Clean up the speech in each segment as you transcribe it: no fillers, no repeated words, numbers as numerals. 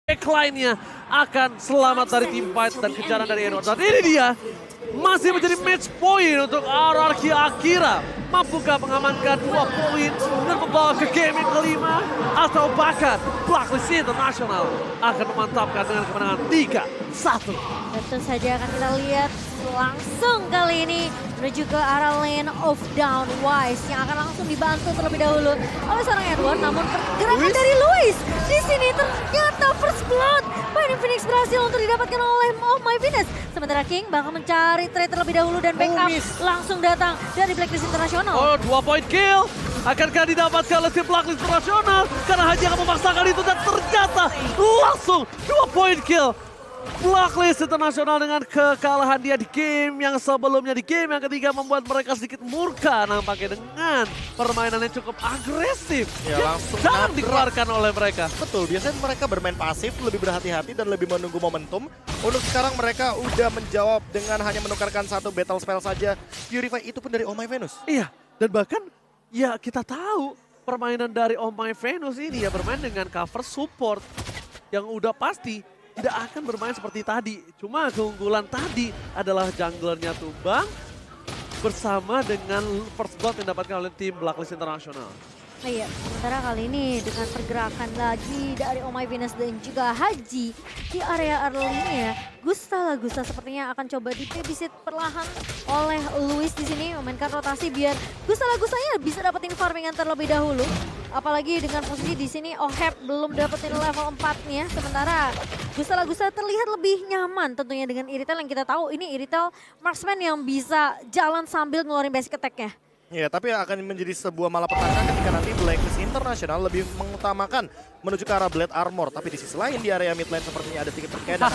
backline-nya akan selamat dari team fight dan kejaran dari Edward. Dan ini dia masih menjadi match point untuk RRQ Akira. Mampukah mengamankan 2 poin dan membawa ke game yang kelima? Atau bahkan Blacklist International akan memantapkan dengan kemenangan 3-1. Tentu saja akan kita lihat langsung kali ini menuju ke arah lane of down Wise yang akan langsung dibantu terlebih dahulu oleh seorang Edward. Namun pergerakan dari Luis di sini ternyata first blood. Fighting Phoenix berhasil untuk didapatkan oleh Oh My Venus. Sementara King bakal mencari trade terlebih dahulu dan backup langsung datang dari Blacklist International. Oh, 2 point kill. Akankah didapatkan oleh tim Blacklist International? Karena Haji akan memaksakan itu dan ternyata langsung 2 point kill. Blacklist International dengan kekalahan dia di game yang sebelumnya, di game yang ketiga membuat mereka sedikit murka nampaknya dengan permainan yang cukup agresif. Ya, langsung jarang dikeluarkan oleh mereka. Betul, biasanya mereka bermain pasif, lebih berhati-hati dan lebih menunggu momentum. Untuk sekarang mereka udah menjawab dengan hanya menukarkan 1 battle spell saja. Purify itu pun dari Oh My Venus. Iya, dan bahkan ya kita tahu permainan dari Oh My Venus ini ya bermain dengan cover support yang udah pasti tidak akan bermain seperti tadi. Cuma keunggulan tadi adalah junglernya tumbang bersama dengan first blood yang didapatkan oleh tim Blacklist International. Iya, sementara kali ini dengan pergerakan lagi dari Oh My Venus dan juga Haji di area early-nya, Gusta sepertinya akan coba dibabysit perlahan oleh Luis di sini, memainkan rotasi biar Gustanya bisa dapetin farmingan terlebih dahulu. Apalagi dengan posisi di sini Oheb belum dapetin level 4-nya, sementara Gusta terlihat lebih nyaman tentunya dengan Iritel yang kita tahu ini Iritel marksman yang bisa jalan sambil ngeluarin basic attack-nya. Ya, tapi akan menjadi sebuah malapetaka ketika nanti Blacklist International lebih mengutamakan menuju ke arah Blade Armor. Tapi di sisi lain di area mid lane sepertinya ada sedikit terkait dan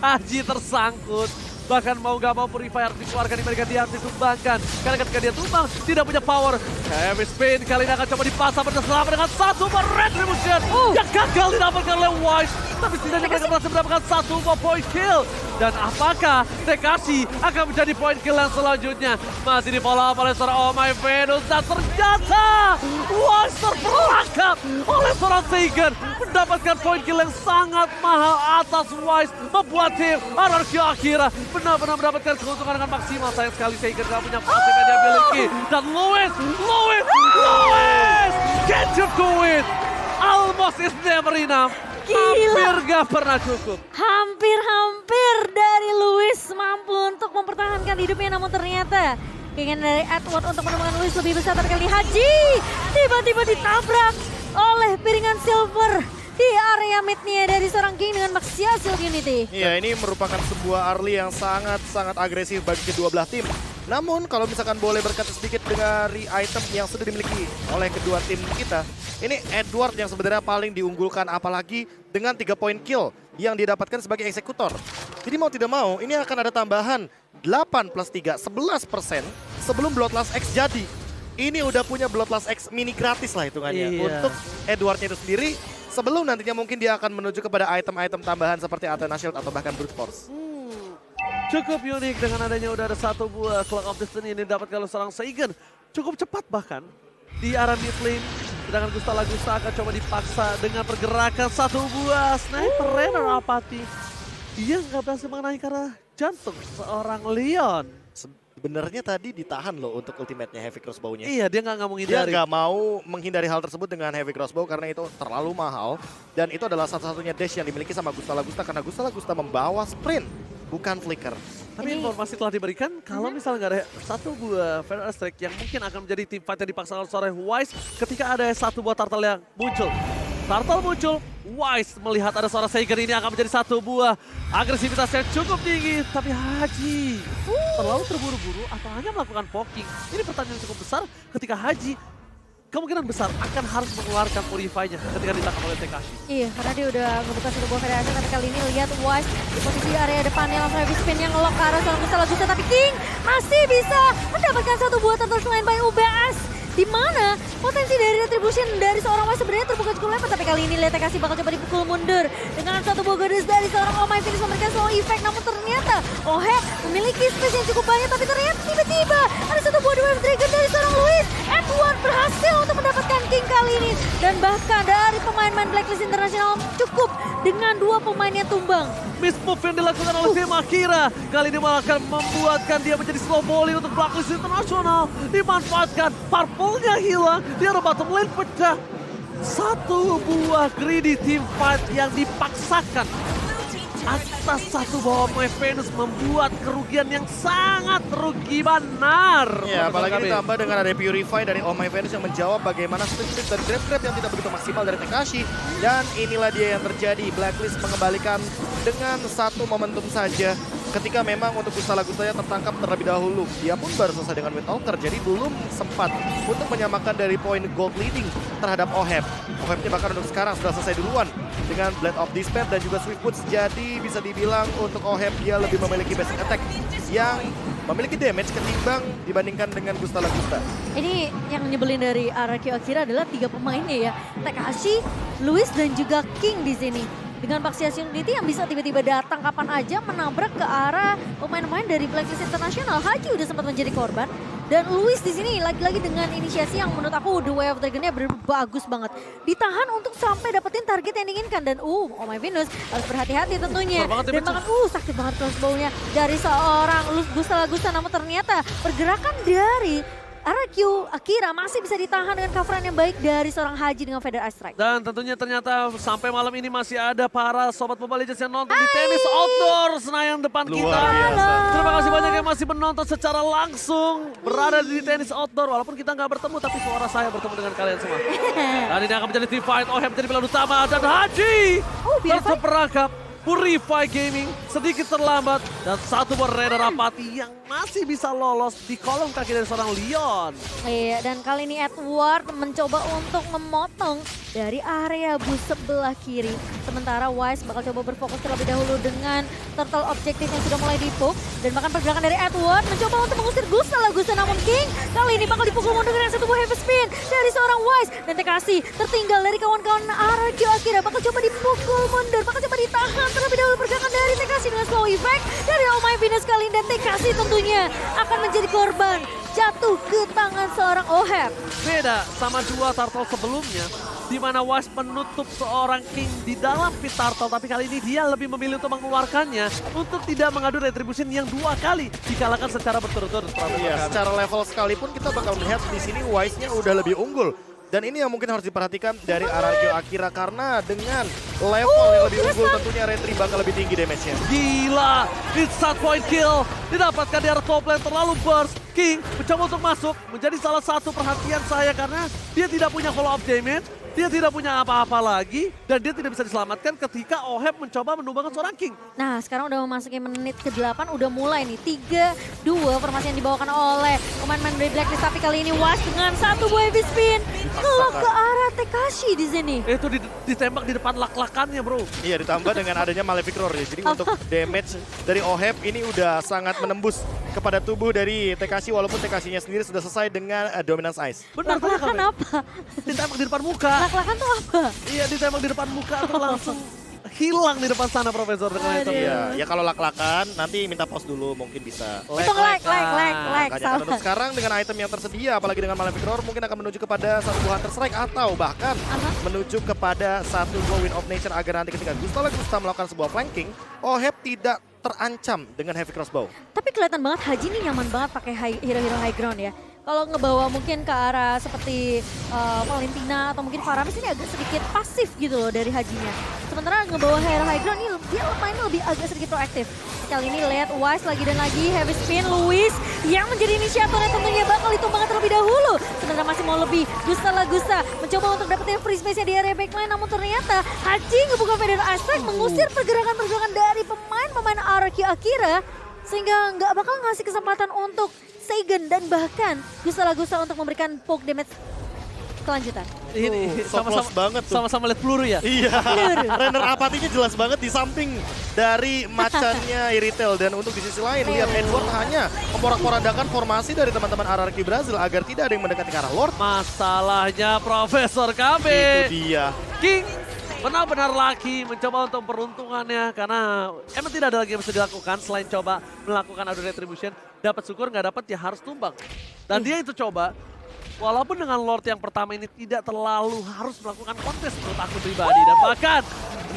Haji tersangkut. Bahkan mau gak mau Purifier dikeluarkan di mereka dia harus ditumbangkan. Karena ketika dia tumbang tidak punya power. Heavy Spin kali ini akan coba dipasang bersama dengan 1 Retribution yang gagal didapatkan oleh Wise. Tapi setidaknya mereka berhasil mendapatkan 1 point kill. Dan apakah Tekashi akan menjadi point kill yang selanjutnya? Masih di follow up oleh seorang Oh My Venus. Dan ternyata Wise terperangkap oleh seorang Seigen. Mendapatkan point kill yang sangat mahal atas Wise. Membuat tim RRQ Akira benar-benar mendapatkan keuntungan dengan maksimal. Sayang sekali Seigen gak punya pasif yang dia miliki. Dan Luis! Can't you do it? Almost is never enough. Hampir gak pernah cukup. Hampir dari Luis mampu untuk mempertahankan hidupnya, namun ternyata keinginan dari Edward untuk menemukan Luis lebih besar. Terkali Haji tiba-tiba ditabrak oleh piringan silver di area mid-nya dari seorang King dengan Maxia Shield Unity. Iya, ini merupakan sebuah early yang sangat agresif bagi kedua belah tim. Namun kalau misalkan boleh berkata sedikit dari item yang sudah dimiliki oleh kedua tim kita, ini Edward yang sebenarnya paling diunggulkan, apalagi dengan 3 point kill yang didapatkan sebagai eksekutor. Jadi mau tidak mau ini akan ada tambahan 8 plus 3, 11% sebelum Bloodlust X jadi. Ini udah punya Bloodlust X mini gratis lah hitungannya untuk Edwardnya itu sendiri. Sebelum nantinya mungkin dia akan menuju kepada item-item tambahan seperti Athena Shield atau bahkan Brute Force. Cukup unik dengan adanya udah ada 1 buah Clock of Destiny yang didapatkan oleh seorang Seigen. Cukup cepat bahkan di arah mid lane. Sedangkan Gusta akan coba dipaksa dengan pergerakan 1 buah Sniper Rainer Apathy. Dia nggak berhasil mengenai karena jantung seorang Leon. Sebenarnya tadi ditahan loh untuk ultimate-nya Heavy Crossbow-nya. Iya, dia nggak menghindari. Dia nggak mau menghindari hal tersebut dengan Heavy Crossbow karena itu terlalu mahal. Dan itu adalah satu-satunya dash yang dimiliki sama Gusta karena Gusta membawa sprint, bukan flicker. Tapi informasi telah diberikan kalau misalnya nggak ada 1 buah Feather Strike yang mungkin akan menjadi tim fight yang dipaksakan oleh Wise ketika ada 1 buah Turtle yang muncul. Turtle muncul, Wise melihat ada seorang Seigen ini akan menjadi 1 buah agresivitas yang cukup tinggi. Tapi Haji terlalu terburu-buru atau hanya melakukan poking? Ini pertanyaan yang cukup besar ketika Haji kemungkinan besar akan harus mengeluarkan Purify-nya ketika ditangkap oleh Tekashi. Iya, karena dia udah ngebuka 1 buah federasi, tapi kali ini lihat Wise di posisi area depannya langsung heavy spin yang ngelok ke arah seorang Gusta, tapi King masih bisa mendapatkan 1 buah turtle selain by UBS. di mana potensi dari retribution dari seorang Wise sebenarnya terbuka cukup lebar, tapi kali ini lihat kasih bakal coba dipukul mundur dengan satu buah goddess dari seorang Oh My Finish memberikan slow effect, namun ternyata Oheb memiliki space yang cukup banyak, tapi ternyata tiba-tiba ada satu buah Wave Dragon dari seorang Luis. Edward berhasil untuk mendapatkan King kali ini, dan bahkan dari pemain-pemain Blacklist International cukup dengan 2 pemainnya tumbang. Miss move yang dilakukan oleh tim Akira kali ini malah akan membuatkan dia menjadi slow volley untuk Blacklist International. Dimanfaatkan, purple-nya hilang, dia ada bottom lane pecah. Satu buah greedy team fight yang dipaksakan atas satu bawah My Venus membuat kerugian yang sangat rugi benar. Ya, apalagi ditambah dengan ada Purify dari Oh My Venus yang menjawab bagaimana strip dan grab yang tidak begitu maksimal dari Tekashi. Dan inilah dia yang terjadi, Blacklist mengembalikan dengan satu momentum saja. Ketika memang untuk Gustala-Gustanya tertangkap terlebih dahulu. Dia pun baru selesai dengan Windtalker, jadi belum sempat untuk menyamakan dari poin gold leading terhadap Oheb. Ohebnya bahkan untuk sekarang sudah selesai duluan dengan Blade of Despair dan juga Swift Boots. Jadi bisa dibilang untuk Oheb dia lebih memiliki basic attack yang memiliki damage ketimbang dibandingkan dengan Gustala-Gusta. Ini yang nyebelin dari RRQ Akira adalah 3 pemainnya ya. Tekashi, Luis dan juga King di sini. Dengan Baxias Unity yang bisa tiba-tiba datang kapan aja menabrak ke arah pemain-pemain dari Blacklist International. Haji udah sempat menjadi korban. Dan Luis di sini lagi-lagi dengan inisiasi yang menurut aku The Way of Dragon-nya bagus banget. Ditahan untuk sampai dapetin target yang diinginkan. Dan Oh My Venus harus berhati-hati tentunya. Dan bahkan sakit banget crossbow-nya dari seorang Gustala-Gusta. Namun ternyata pergerakan dari RRQ Akira masih bisa ditahan dengan coveran yang baik dari seorang Haji dengan Feather Ice Strike. Dan tentunya ternyata sampai malam ini masih ada para sobat Mobile Legends yang nonton di tenis outdoor Senayan depan kita. Biasa. Terima kasih banyak yang masih menonton secara langsung berada di tenis outdoor. Walaupun kita nggak bertemu, tapi suara saya bertemu dengan kalian semua. Dan ini akan menjadi team fight. Oheb menjadi pilihan utama dan Haji terperangkap. Purify Gaming sedikit terlambat dan satu buah Raider Apati yang masih bisa lolos di kolom kaki dari seorang Leon. Iya, dan kali ini Edward mencoba untuk memotong dari area bus sebelah kiri. Sementara Wise bakal coba berfokus terlebih dahulu dengan turtle objektif yang sudah mulai dipuk. Dan bahkan pergerakan dari Edward mencoba untuk mengusir Gustala-Gusta, namun King kali ini bakal dipukul mundur dengan satu buah heavy spin dari seorang Wise. Dan Tekashi tertinggal dari kawan-kawan RRQ Akira, bakal coba dipukul mundur, bakal coba ditahan terlebih dahulu pergerakan dari Tekashi dengan slow effect dari Oh My Venus kali ini. Dan Tekashi tentunya akan menjadi korban jatuh ke tangan seorang Oheb. Beda sama dua turtle sebelumnya, di mana Wise menutup seorang King di dalam pit turtle, tapi kali ini dia lebih memilih untuk mengeluarkannya untuk tidak mengadu retribution yang 2 kali dikalahkan secara berturut-turut. Iya, secara level sekalipun kita bakal melihat di sini Wise-nya udah lebih unggul. Dan ini yang mungkin harus diperhatikan dari RRQ Akira karena dengan level yang lebih unggul tentunya Retri bakal lebih tinggi damage-nya. Gila, instant point kill didapatkan di arah top lane, terlalu burst. King mencoba untuk masuk, menjadi salah satu perhatian saya karena dia tidak punya follow up damage, dia tidak punya apa-apa lagi, dan dia tidak bisa diselamatkan ketika Oheb mencoba menumbangkan seorang King. Nah, sekarang udah memasuki menit ke-8, udah mulai nih 3-2 formasi yang dibawakan oleh pemain-pemain dari Blacklist, tapi kali ini Wise dengan satu buah heavy spin ngelok ke arah Tekashi di sini. Itu ditembak di depan lak-lakannya, bro. Iya, ditambah dengan adanya Malefic Roar ya. Jadi untuk damage dari Oheb ini udah sangat menembus kepada tubuh dari Tekashi, walaupun Tekashinya sendiri sudah selesai dengan Dominance Ice. Benar, Lak-lakan apa? ditembak di depan muka. Lak-lakan tuh apa? Iya, ditembak di depan muka tuh langsung hilang di depan sana Profesor dengan item. Iya, ya kalau lak-lakan nanti minta pause dulu mungkin bisa. Itu like. Makanya kan Salah. untuk sekarang dengan item yang tersedia, apalagi dengan Malefic Roar, mungkin akan menuju kepada satu buah Hunter Strike atau bahkan menuju kepada satu buah Wind of Nature agar nanti ketika Gustala-Gusta melakukan sebuah flanking, Oheb tidak terancam dengan Heavy Crossbow. Tapi kelihatan banget Haji ini nyaman banget pakai hero-hero high ground ya. Kalau ngebawa mungkin ke arah seperti Valentina atau mungkin Faramis ini agak sedikit pasif gitu loh dari Hajinya. Sementara ngebawa hero high ground ini dia mainnya lebih agak sedikit proaktif. Kali ini lihat Wise lagi dan lagi heavy spin Luis yang menjadi inisiatornya tentunya bakal ditumbangkan terlebih dahulu. Sebenarnya masih mau lebih Gustala-Gusta mencoba untuk dapetin free space-nya di area backline, namun ternyata Haji ngebuka Feather Ice Strike mengusir pergerakan-pergerakan dari pemain-pemain RRQ Akira sehingga nggak bakal ngasih kesempatan untuk Seigen dan bahkan Gustala-Gusta untuk memberikan poke damage kelanjutan. Ini so close banget tuh. sama-sama lihat peluru ya. Iya, Renner apatinya jelas banget di samping dari macannya Iritel. Dan untuk di sisi lain, lihat Edward hanya memporak-porandakan formasi dari teman-teman RRQ Brazil agar tidak ada yang mendekati ke arah Lord. Masalahnya Profesor KB. Itu dia. King benar-benar laki mencoba untuk peruntungannya karena emang tidak ada lagi yang bisa dilakukan selain coba melakukan adu retribution. Dapat syukur, nggak dapat ya harus tumbang. Dan dia itu coba. Walaupun dengan Lord yang pertama ini tidak terlalu harus melakukan kontes menurut aku pribadi. Dan bahkan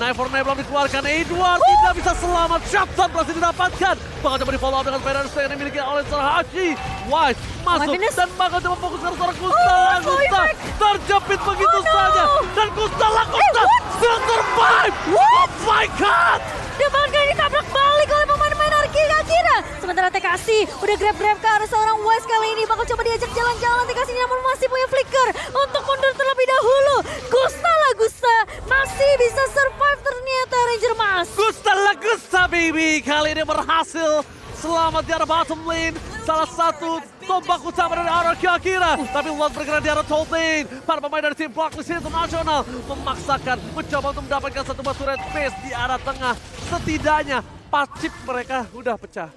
Knife for Knife belum dikeluarkan. Edward tidak bisa selamat. Shotgun berhasil didapatkan. Bakal coba di follow up dengan Spider yang dimiliki oleh Haji. Wise masuk dan bakal coba fokus ke seorang Gusta Lagusta. Terjepit begitu saja. Dan Gusta Lagusta still survive. Oh my god. Dia bahkan ditabrak balik oleh pemain-pemain Akira. Sementara TKC udah grab-grab ke arah seorang Wise kali ini. Bakal coba diajak jalan-jalan TKC namun masih punya flicker untuk mundur terlebih dahulu. Gusta Lagusta masih bisa survive ternyata Ranger Mas. Gusta Lagusta baby kali ini berhasil selamat di arah bottom lane. Salah satu tombak utama dari RRQ Akira. Tapi Lord bergerak di arah top lane. Para pemain dari tim Blacklist International memaksakan mencoba untuk mendapatkan satu buah turret base di arah tengah. Setidaknya pacip mereka udah pecah.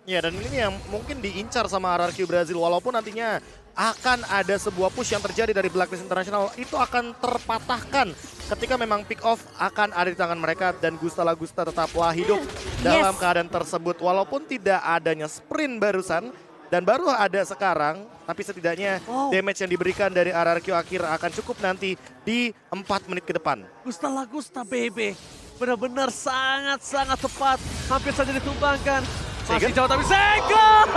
Ya, dan ini yang mungkin diincar sama RRQ Brazil. Walaupun nantinya akan ada sebuah push yang terjadi dari Blacklist International. Itu akan terpatahkan ketika memang pick off akan ada di tangan mereka. Dan Gusta Lagusta tetaplah hidup dalam keadaan tersebut. Walaupun tidak adanya sprint barusan. Dan baru ada sekarang. Tapi setidaknya damage yang diberikan dari RRQ Akira akan cukup nanti di 4 menit ke depan. Gusta Lagusta baby. Benar-benar sangat-sangat tepat. Hampir saja ditumbangkan. Masih jauh tapi Sega!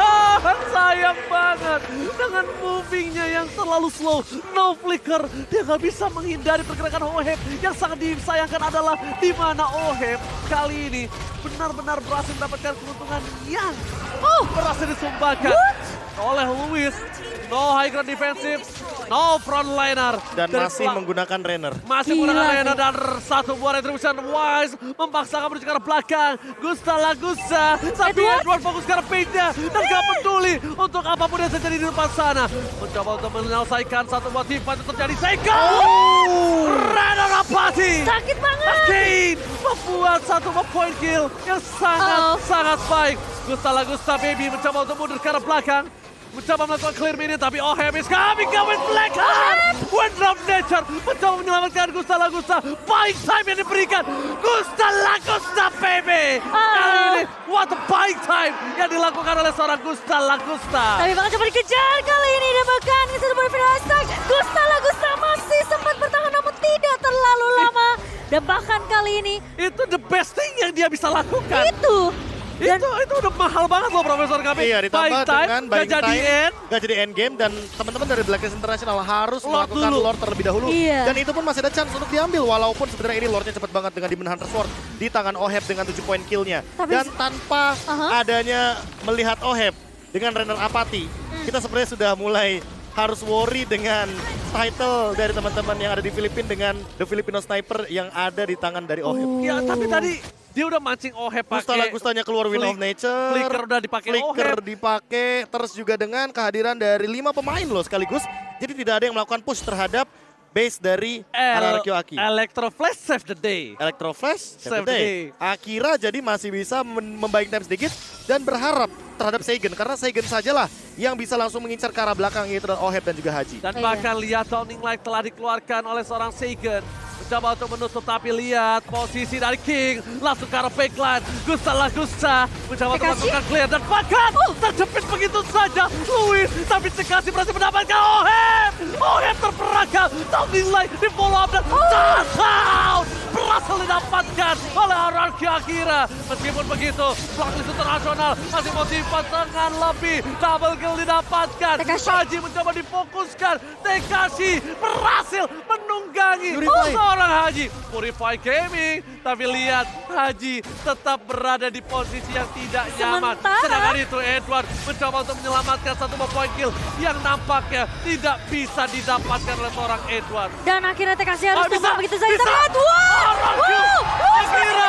Sayang banget dengan movingnya yang terlalu slow. No flicker. Dia nggak bisa menghindari pergerakan Oheb. Yang sangat disayangkan adalah di mana Oheb kali ini benar-benar berhasil mendapatkan keuntungan yang berhasil disumbangkan oleh Lewis. No high ground defensive, no frontliner. Dan masih menggunakan Renner. Masih menggunakan Renner dan satu buah retribution. Wise memaksakan menuju ke arah belakang. Gusta Lagusta. Tapi Edward fokus ke arah page-nya. Dan gak peduli untuk apapun yang terjadi di depan sana. Mencoba untuk menyelesaikan satu buah tim fight terjadi. Sega! Renner apati. Sakit banget. Again membuat satu point kill yang sangat baik. Gusta Lagusta baby mencoba untuk mundur ke arah belakang. Mencoba melakukan clear minion tapi Oheb is coming with Black Hand. Wind of Nature mencoba menyelamatkan Gusta Lagusta. Buying time yang diberikan Gusta Lagusta baby. Kali ini what a buying time yang dilakukan oleh seorang Gusta Lagusta. Tapi bakal coba dikejar kali ini dan bahkan satu poin final hashtag. Gusta Lagusta masih sempat bertahan namun tidak terlalu lama. Dan bahkan kali ini itu the best thing yang dia bisa lakukan. Itu udah mahal banget loh Profesor KB. Iya, ditambah dengan buying time, end. gak jadi end game, dan teman-teman dari Blacklist International harus melakukan dulu. Lord terlebih dahulu. Iya. Dan itu pun masih ada chance untuk diambil, walaupun sebenarnya ini Lordnya cepat banget dengan Demon Hunter Sword di tangan Oheb dengan 7 poin killnya. Dan tanpa adanya melihat Oheb dengan Renner apati, kita sebenarnya sudah mulai harus worry dengan title dari teman-teman yang ada di Filipina dengan The Filipino Sniper yang ada di tangan dari Oheb. Ya, tapi tadi dia udah mancing Oheb pakai. Gustanya keluar Wind of Nature. Flicker udah dipakai Flicker Oheb. dipakai, terus juga dengan kehadiran dari 5 pemain loh sekaligus. Jadi tidak ada yang melakukan push terhadap base dari RRQ Aki. Electro Flash save the day. Electro Flash, Save save the day. Akira jadi masih bisa membaik time sedikit dan berharap terhadap Seigen. Karena Seigen sajalah yang bisa langsung mengincar ke arah belakang, yaitu Oheb dan juga Haji. Dan bahkan lihat Downing Light telah dikeluarkan oleh seorang Seigen. Mencoba untuk menutup, tapi lihat posisi dari King. Langsung ke arah backline. Gusta Lagusta mencoba untuk masukkan clear. Dan bahkan terjepit begitu saja. Luis, tapi Cekasi berhasil mendapatkan Oheb. Oheb terperangkap. Downing Light di follow up dan touchdown. Berhasil didapatkan oleh RRQ Akira. Meskipun begitu, Blacklist International masih motivasi dengan lebih. Double kill didapatkan. Haji mencoba difokuskan. Tekashi berhasil menunggangi seorang Haji. Purify Gaming. Tapi lihat, Haji tetap berada di posisi yang tidak nyaman. Sedangkan itu Edward mencoba untuk menyelamatkan satu point kill yang nampaknya tidak bisa didapatkan oleh seorang Edward. dan akhirnya TKC harus tumbang begitu saja. Bisa. Tapi lihat, Akira